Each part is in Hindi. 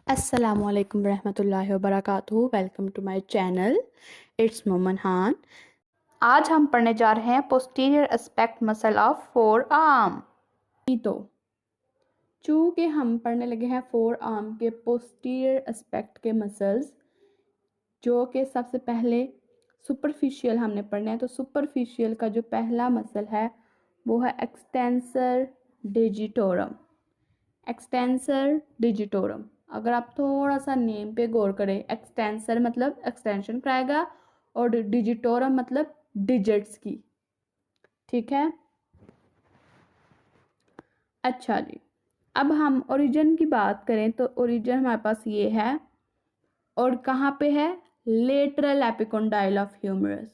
अस्सलामुअलैकुम रहमतुल्लाहि व बरकातुहू। Welcome to my channel, it's Moman Han. आज हम पढ़ने जा रहे हैं posterior aspect muscle of forearm. तो चूँकि हम पढ़ने लगे हैं फोर आर्म के पोस्टीरियर एस्पेक्ट के मसल्स, जो कि सबसे पहले सुपरफिशियल हमने पढ़ना है। तो सुपरफिशियल का जो पहला मसल है वो है एक्सटेंसर डिजिटोरम। एक्सटेंसर डिजिटोरम, अगर आप थोड़ा सा नेम पे गौर करें, एक्सटेंसर मतलब एक्सटेंशन कराएगा और डिजिटोरम मतलब डिजिट्स की। ठीक है, अच्छा जी। अब हम ओरिजिन की बात करें तो ओरिजिन हमारे पास ये है, और कहाँ पे है? Lateral epicondyle of humerus.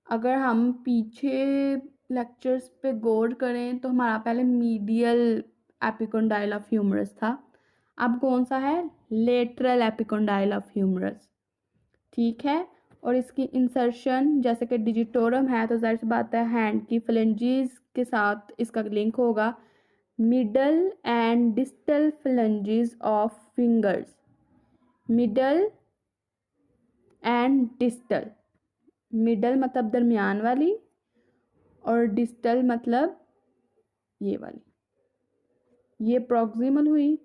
अगर हम पीछे लेक्चर्स पे गौर करें तो हमारा पहले मीडियल एपिकोंडाइल ऑफ ह्यूमरस था, अब कौन सा है? Lateral epicondyle of humerus. ठीक है, और इसकी इंसर्शन जैसे कि डिजिटोरम है तो जाहिर सी बात है हैंड की फ्लेंजीज के साथ इसका लिंक होगा। Middle and distal phalanges of fingers, middle and distal, middle मतलब दरमियान वाली और डिस्टल मतलब ये वाली। ये प्रॉक्सिमल हुई,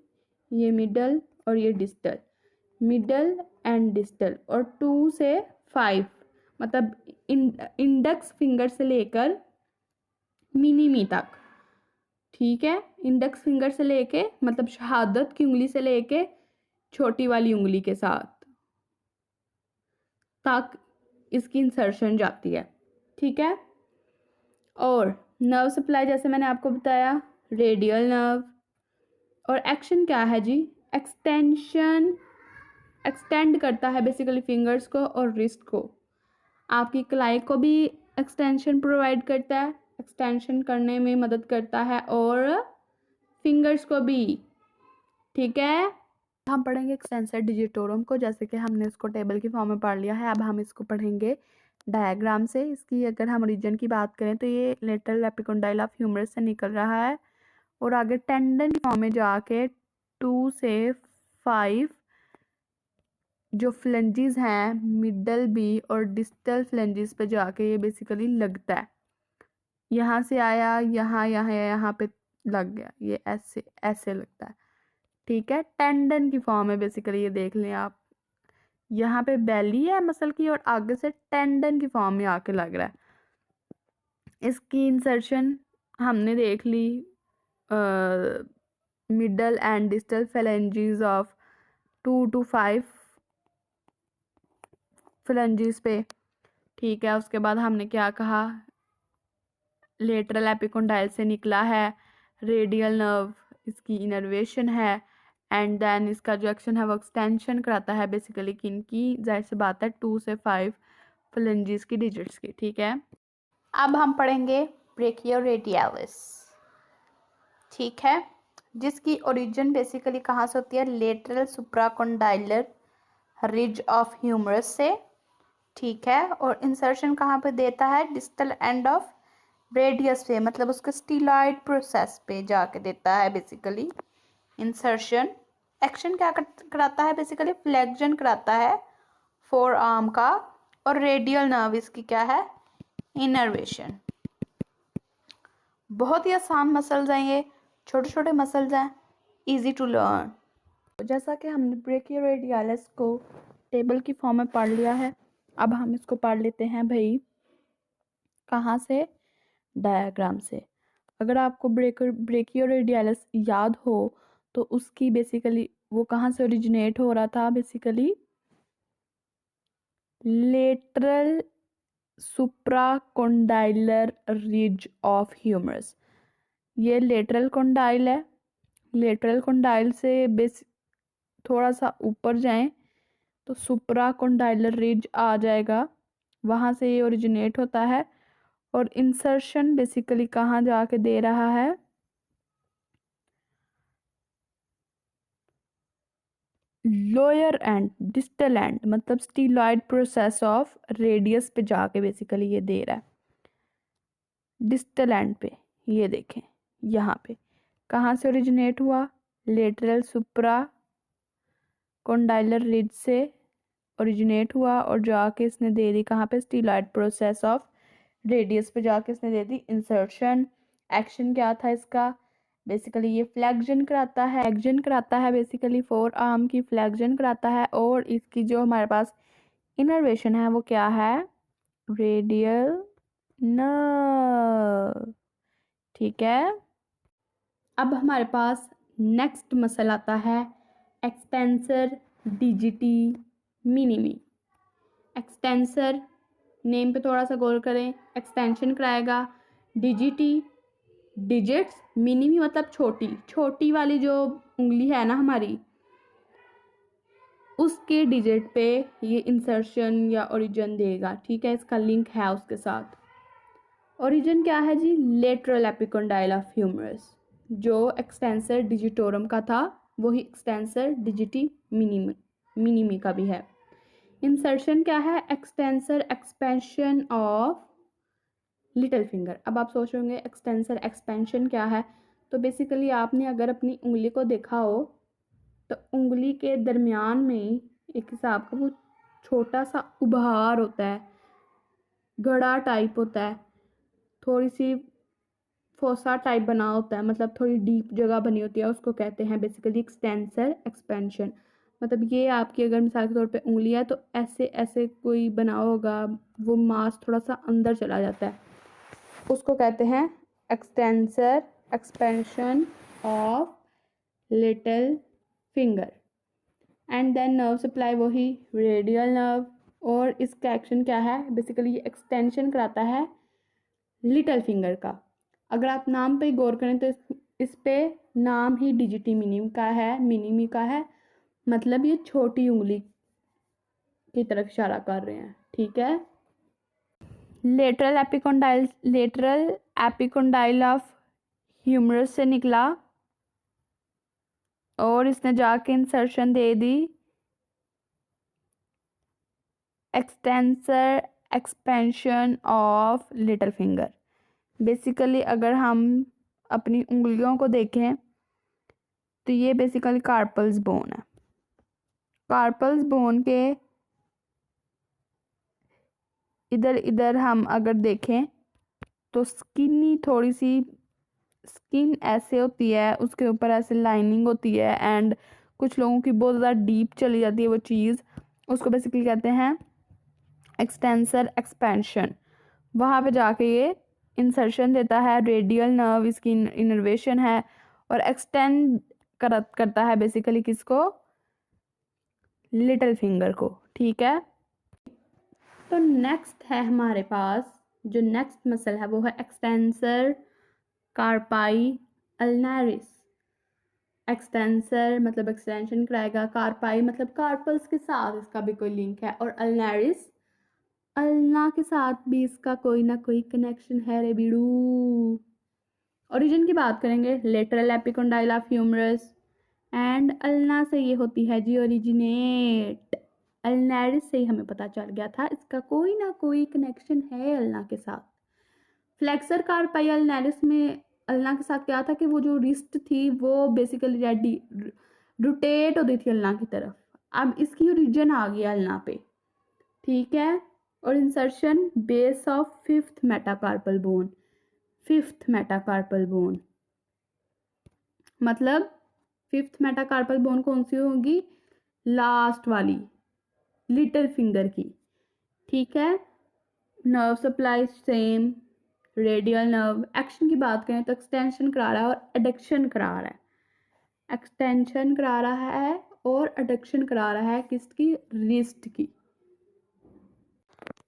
ये मिडल और ये डिस्टल, मिडल एंड डिस्टल। और 2 से 5 मतलब इंडेक्स फिंगर से लेकर मिनीमी तक। ठीक है, इंडेक्स फिंगर से लेके मतलब शहादत की उंगली से लेके छोटी वाली उंगली के साथ तक इसकी इंसर्शन जाती है। ठीक है, और नर्व सप्लाई जैसे मैंने आपको बताया, रेडियल नर्व। और एक्शन क्या है जी? एक्सटेंशन, एक्सटेंड करता है बेसिकली फिंगर्स को और रिस्ट को। आपकी कलाई को भी एक्सटेंशन प्रोवाइड करता है, एक्सटेंशन करने में मदद करता है, और फिंगर्स को भी। ठीक है, हम पढ़ेंगे एक्सटेंसर डिजिटोरम को, जैसे कि हमने इसको टेबल की फॉर्म में पढ़ लिया है। अब हम इसको पढ़ेंगे डायग्राम से। इसकी अगर हम रीजन की बात करें तो ये लेटरल एपिकोंडाइल ऑफ ह्यूमरस से निकल रहा है और आगे टेंडन की फॉर्म में जाके 2 से 5 जो फ्लेंजेस हैं मिडल बी और डिस्टल फ्लेंजेस पे जाके ये बेसिकली लगता है। यहाँ से आया, यहाँ पे लग गया, ये ऐसे ऐसे लगता है। ठीक है, टेंडन की फॉर्म है बेसिकली, ये देख लें आप। यहाँ पे बेली है मसल की और आगे से टेंडन की फॉर्म में आके लग रहा है। इसकी इंसर्शन हमने देख ली middle and distal phalanges of 2 to 5 phalanges पे। ठीक है, उसके बाद हमने क्या कहा? लेटरल एपिकोंडाइल से निकला है, रेडियल नर्व इसकी इनर्वेशन है, एंड देन इसका जो एक्शन है वो एक्सटेंशन कराता है बेसिकली किनकी? जाहिर सी बात है 2 से 5 फ्लेंजेस की डिजिट्स की। ठीक है, अब हम पढ़ेंगे ब्रेकियोरेडियलिस। ठीक है, जिसकी ओरिजिन बेसिकली कहाँ से होती है? Lateral supracondylar ridge of humerus से। ठीक है, और इंसर्शन कहाँ पे देता है? डिस्टल एंड ऑफ रेडियस पे, मतलब उसके स्टीलॉइड प्रोसेस पे जाके देता है बेसिकली इंसर्शन। एक्शन क्या कराता है? बेसिकली फ्लेक्शन कराता है फोर आर्म का, और रेडियल नर्व इसकी क्या है? इनर्वेशन। बहुत ही आसान मसल्स हैं, ये छोटे छोटे मसल्स हैं, इजी टू लर्न। जैसा कि हमने ब्रेकियोरेडियलिस को टेबल की फॉर्म में पढ़ लिया है, अब हम इसको पढ़ लेते हैं भाई कहाँ से? डायग्राम से। अगर आपको ब्रेकियोरेडियलिस याद हो तो उसकी बेसिकली वो कहाँ से ओरिजिनेट हो रहा था? Basically lateral supracondylar ridge of humerus. ये लेटरल कोंडाइल है, लेटरल कोंडाइल से बेस थोड़ा सा ऊपर जाएं तो सुप्राकोंडाइलर रिज आ जाएगा, वहाँ से ये ओरिजिनेट होता है। और इंसर्शन बेसिकली कहाँ जाके दे रहा है? लोअर एंड, डिस्टल एंड मतलब स्टीलॉइड प्रोसेस ऑफ रेडियस पे जाके बेसिकली ये दे रहा है। डिस्टल एंड पे ये देखें, यहाँ पे कहाँ से ओरिजिनेट हुआ? लेटरल सुप्रा कॉन्डाइलर रिज से ओरिजिनेट हुआ और जाके इसने दे दी कहाँ पे, स्टीलॉयड प्रोसेस ऑफ रेडियस पे जाके इसने दे दी इंसर्शन। एक्शन क्या था इसका, बेसिकली ये फ्लेक्शन कराता है बेसिकली फोर आर्म की फ्लेक्शन कराता है। और इसकी जो हमारे पास इनर्वेशन है वो क्या है, रेडियल नर्व। ठीक है, अब हमारे पास नेक्स्ट मसल आता है एक्सटेंसर डिजिटी मिनिमी। एक्सटेंसर नेम पे थोड़ा सा गौर करें, एक्सटेंशन कराएगा, डिजिटी डिजिट्स, मिनिमी मतलब छोटी, छोटी वाली जो उंगली है ना हमारी, उसके डिजिट पे ये इंसर्शन या ओरिजिन देगा। ठीक है, इसका लिंक है उसके साथ। ओरिजिन क्या है जी, लेटरल एपिकोंडाइल ऑफ ह्यूमरस। जो एक्सटेंसर डिजिटोरम का था वही एक्सटेंसर डिजिटी मिनिमी का भी है। इंसर्शन क्या है, extensor expansion of little finger. अब आप सोच रहे होंगे एक्सटेंसर एक्सपेंशन क्या है, तो बेसिकली आपने अगर अपनी उंगली को देखा हो तो उंगली के दरमियान में एक हिसाब का वो छोटा सा उभार होता है, घड़ा टाइप होता है, थोड़ी सी फोसा टाइप बना होता है, मतलब थोड़ी डीप जगह बनी होती है, उसको कहते हैं बेसिकली एक्सटेंसर एक्सपेंशन। मतलब ये आपकी अगर मिसाल के तौर पे उंगली है तो ऐसे ऐसे कोई बना होगा, वो मांस थोड़ा सा अंदर चला जाता है, उसको कहते हैं extensor expansion of little finger. And then nerve supply वही रेडियल नर्व, और इसका एक्शन क्या है, बेसिकली ये एक्सटेंशन कराता है लिटिल फिंगर का। अगर आप नाम पे गौर करें तो इस पे नाम ही डिजिटी मिनिमी का है, मतलब ये छोटी उंगली की तरफ इशारा कर रहे हैं। ठीक है, लेटरल एपिकोंडाइल ऑफ ह्यूमरस से निकला और इसने जाके insertion they the extensor expansion of little finger. Basically अगर हम अपनी उंगलियों को देखें तो ये बेसिकली कार्पल्स बोन है। कार्पल्स बोन के इधर इधर हम अगर देखें तो स्किनी थोड़ी सी स्किन ऐसे होती है, उसके ऊपर ऐसे लाइनिंग होती है, एंड कुछ लोगों की बहुत ज़्यादा डीप चली जाती है वो चीज़, उसको बेसिकली कहते हैं एक्सटेंसर एक्सपेंशन। वहाँ पे जाके ये इंसर्शन देता है, रेडियल नर्व इसकी इनर्वेशन है, और एक्सटेंड करता है बेसिकली किसको, लिटिल फिंगर को। ठीक है, तो नेक्स्ट है हमारे पास जो नेक्स्ट मसल है वो है एक्सटेंसर कार्पाई अल्नारिस। एक्सटेंसर मतलब एक्सटेंशन कराएगा, कार्पाई मतलब कार्पल्स के साथ इसका भी कोई लिंक है, और अल्नारिस अल्ना के साथ भी इसका कोई ना कोई कनेक्शन है रे बीड़ू। ओरिजिन की बात करेंगे, lateral epicondyle of humerus, and ulna से ये होती है जी ओरिजिनेट। अल्नारिस से ही हमें पता चल गया था इसका कोई ना कोई कनेक्शन है अल्ना के साथ। फ्लेक्सर कार्पाई अल्नारिस में अल्ना के साथ क्या था कि वो जो रिस्ट थी वो बेसिकली रेडी रोटेट होती थी अल्ना की तरफ। अब इसकी ओरिजिन आ गया अल्ना पे। ठीक है, और insertion base of fifth metacarpal bone. Fifth metacarpal bone मतलब फिफ्थ मेटाकार्पल बोन कौन सी होगी, लास्ट वाली लिटिल फिंगर की। ठीक है, nerve supply same radial nerve. Action की बात करें तो एक्सटेंशन करा रहा है और एडक्शन करा रहा है, एक्सटेंशन करा रहा है और एडक्शन करा रहा है किसकी, रिस्ट की।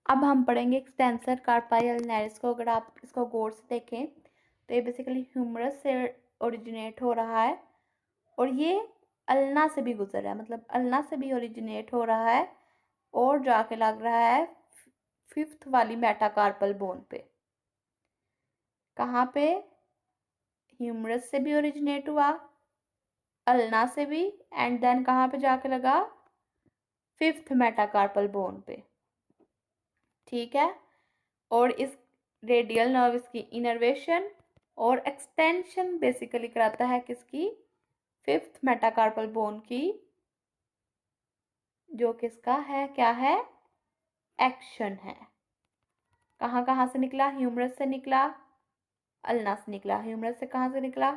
अब हम पढ़ेंगे एक्सटेंसर कार्पाई अल्नारिस को। अगर आप इसको गौर से देखें तो ये बेसिकली ह्यूमरस से ओरिजिनेट हो रहा है और ये अल्ना से भी गुजर रहा है, मतलब अल्ना से भी ओरिजिनेट हो रहा है और जाके लग रहा है फिफ्थ वाली मेटाकार्पल बोन पे। कहाँ पे, ह्यूमरस से भी ओरिजिनेट हुआ, अल्ना से भी, एंड देन कहाँ पे जाके लगा, फिफ्थ मेटाकार्पल बोन पे। ठीक है, और इस रेडियल नर्व इसकी इनर्वेशन और एक्सटेंशन बेसिकली कराता है किसकी, फिफ्थ मेटाकार्पल बोन की जो किसका है, क्या है, एक्शन है। कहाँ कहाँ से निकला, ह्यूमरस से निकला, अल्ना से निकला। ह्यूमरस से कहाँ से निकला,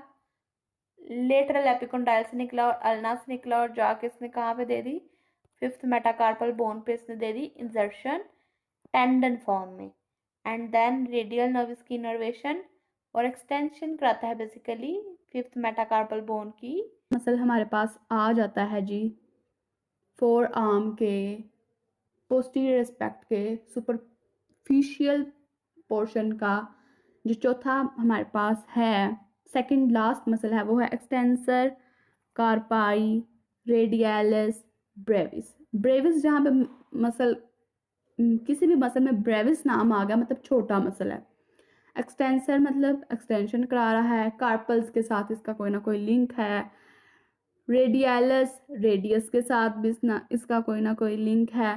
लेटरल एपिकोंडाइल से निकला और अल्ना से निकला, और जाके इसने कहाँ पे दे दी, फिफ्थ मेटाकार्पल बोन पे इसने दे दी इंसर्शन टेंडन फॉर्म में। एंड देन रेडियल नर्व इसकी इनर्वेशन और एक्सटेंशन कराता है बेसिकली फिफ्थ मेटाकार्पल बोन की। मसल हमारे पास आ जाता है जी फोर आर्म के पोस्टीरियर एस्पेक्ट के सुपरफिशियल पोर्शन का। जो चौथा हमारे पास है, सेकंड लास्ट मसल है, वो है एक्सटेंसर कार्पाई रेडियलिस ब्रेविस। ब्रेविस जहाँ पे मसल, किसी भी मसल में ब्रेविस नाम आ गया मतलब छोटा मसल है। एक्सटेंसर मतलब एक्सटेंशन करा रहा है, कार्पल्स के साथ इसका कोई ना कोई लिंक है, रेडियलिस रेडियस के साथ भी इसका कोई ना कोई लिंक है,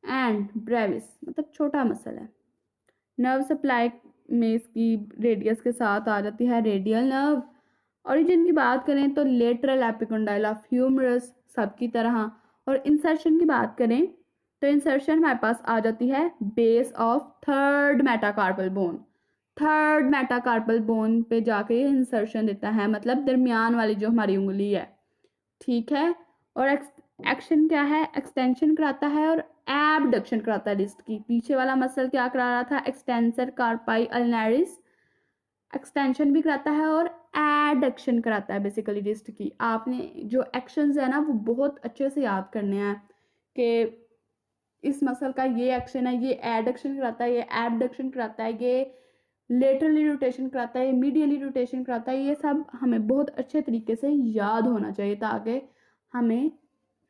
एंड ब्रेविस मतलब छोटा मसल है। नर्व सप्लाई में इसकी रेडियस के साथ आ जाती है रेडियल नर्व। ओरिजिन की बात करें तो लेटरल एपिकोंडाइल ऑफ ह्यूमरस सबकी तरह। और इंसर्शन की बात करें तो इंसर्शन हमारे पास आ जाती है base of third metacarpal bone. Third metacarpal bone पे जाके इंसर्शन देता है, मतलब दरमियान वाली जो हमारी उंगली है, ठीक है। और एक्शन क्या है, एक्सटेंशन कराता है और एबडक्शन कराता है रिस्ट की। पीछे वाला मसल क्या करा रहा था, एक्सटेंसर कार्पाई अल्नारिस, एक्सटेंशन भी कराता है और एडक्शन कराता है बेसिकली रिस्ट की। आपने जो एक्शंस है ना वो बहुत अच्छे से याद करने हैं कि इस मसल का ये एक्शन है, ये एडक्शन कराता है, ये एबडक्शन कराता है, ये लेटरली रोटेशन कराता है, ये मीडियली रोटेशन कराता है। ये सब हमें बहुत अच्छे तरीके से याद होना चाहिए ताकि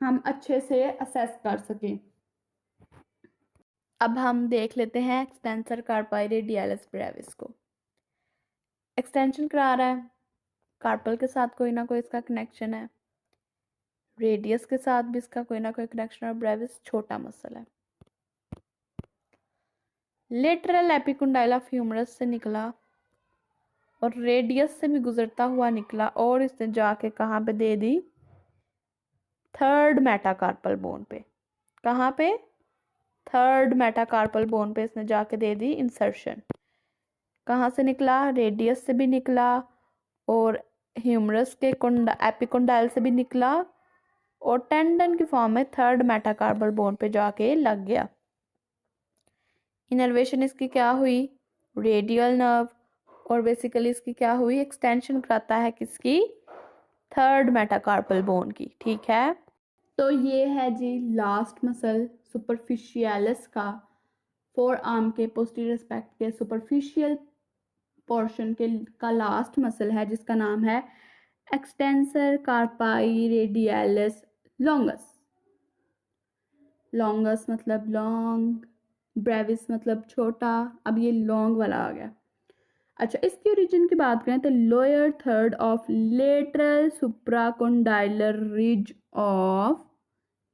हम अच्छे से असेस कर सकें। अब हम देख लेते हैं एक्सटेंसर कार्पाई रेडियलिस ब्रेविस को। एक्सटेंशन करा रहा है, कार्पल के साथ कोई ना कोई इसका कनेक्शन है, रेडियस के साथ भी इसका कोई ना कोई कनेक्शन, और ब्रेविस छोटा मसल है। लेटरल एपिकोंडाइल ऑफ ह्यूमरस से निकला और रेडियस से भी गुजरता हुआ निकला, और इसने जाके कहाँ पे दे दी, थर्ड मेटाकार्पल बोन पे। कहाँ पे, थर्ड मेटाकार्पल बोन पे इसने जाके दे दी इंसर्शन। कहाँ से निकला, रेडियस से भी निकला और ह्यूमरस के एपिकोंडाइल से भी निकला, और टेंडन की फॉर्म में थर्ड मेटाकार्पल बोन पे जाके लग गया। इनर्वेशन इसकी क्या हुई, रेडियल नर्व, और बेसिकली इसकी क्या हुई, एक्सटेंशन कराता है किसकी, थर्ड मेटाकार्पल बोन की, ठीक है। तो ये है जी लास्ट मसल सुपरफिशियलिस का, फोर आर्म के पोस्टीरियर एस्पेक्ट के सुपरफिशियल पोर्शन के का लास्ट मसल है, जिसका नाम है एक्सटेंसर कार्पाई रेडियलिस लॉन्गस। लॉन्गस मतलब लॉन्ग, ब्रेविस मतलब छोटा, अब ये लॉन्ग वाला आ गया। अच्छा, इसकी ओरिजिन की बात करें तो lower third of lateral supracondylar ridge of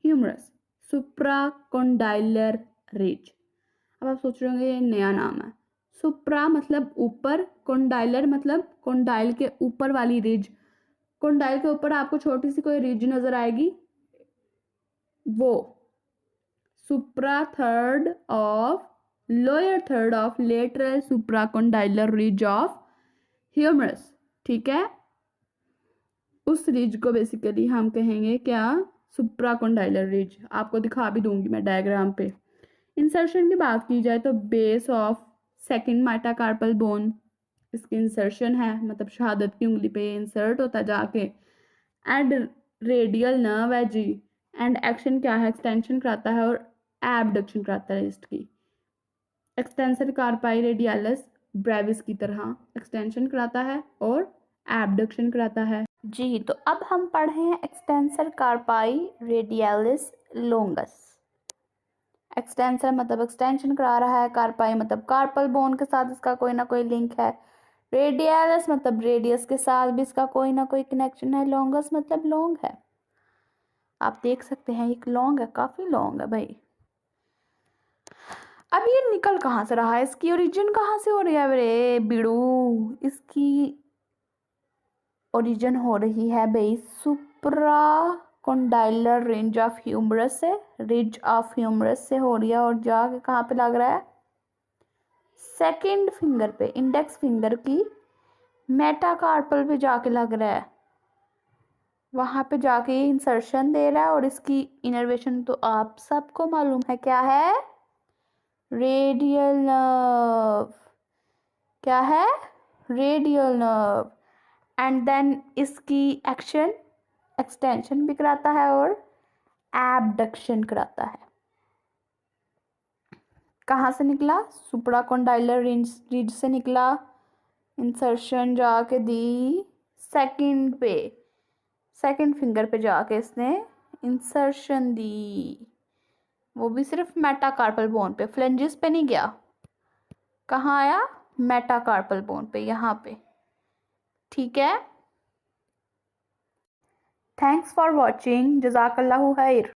humerus. Supracondylar ridge, अब आप सोच रहे होंगे ये नया नाम है। सुप्रा मतलब ऊपर, कोंडाइलर मतलब कोंडाइल के ऊपर वाली रिज। कोंडाइल के ऊपर आपको छोटी सी कोई रिज नजर आएगी, वो supra third of lower third of lateral supracondylar ridge of humerus, ठीक है। उस रिज को बेसिकली हम कहेंगे क्या, सुप्राकोंडाइलर रिज। आपको दिखा भी दूंगी मैं डायग्राम पे। इंसर्शन की बात की जाए तो base of second metacarpal bone इसकी इंसर्शन है, मतलब शहादत की उंगली पे इंसर्ट होता जाके। एंड रेडियल नर्व है जी, एंड एक्शन क्या है, एक्सटेंशन कराता है और एबडक्शन कराता है रिस्ट की। एक्सटेंसर कार्पाई रेडियलिस ब्रेविस की तरह एक्सटेंशन कराता है और एबडक्शन कराता है जी। तो अब हम पढ़े हैं एक्सटेंसर कार्पाई रेडियलिस लॉन्गस। एक्सटेंसर मतलब एक्सटेंशन करा रहा है, कार्पाई मतलब कार्पल बोन के साथ इसका कोई ना कोई लिंक है, रेडियलिस मतलब रेडियस के साथ भी इसका कोई ना कोई कनेक्शन है, लॉन्गस मतलब लॉन्ग है। आप देख सकते हैं एक लॉन्ग है, काफी लॉन्ग है भाई। अब ये निकल कहाँ से रहा है, इसकी ओरिजिन कहाँ से हो रही है, रे बिड़ू, इसकी ओरिजिन हो रही है भाई सुप्रा कॉन्डाइलर रेंज ऑफ ह्यूमरस से, रिज ऑफ ह्यूमरस से हो रही है और जाके कहाँ पे लग रहा है, सेकंड फिंगर पे, इंडेक्स फिंगर की मेटाकार्पल पे जाके लग रहा है, वहां पे जाके इंसर्शन दे रहा है। और इसकी इनर्वेशन तो आप सबको मालूम है क्या है, रेडियल नर्व। क्या है, रेडियल नर्व। एंड देन इसकी एक्शन एक्सटेंशन भी कराता है और एबडक्शन कराता है। कहाँ से निकला, सुप्राकॉन्डाइलर रिज से निकला, इंसर्शन जाके दी सेकंड पे, सेकंड फिंगर पे जाके इसने इंसर्शन दी, वो भी सिर्फ मेटाकार्पल बोन पे, फ्लेंजिस पे नहीं गया। कहाँ आया, मेटाकार्पल बोन पे, यहाँ पे। ठीक है, थैंक्स फॉर वॉचिंग, जज़ाकल्लाहु खैर।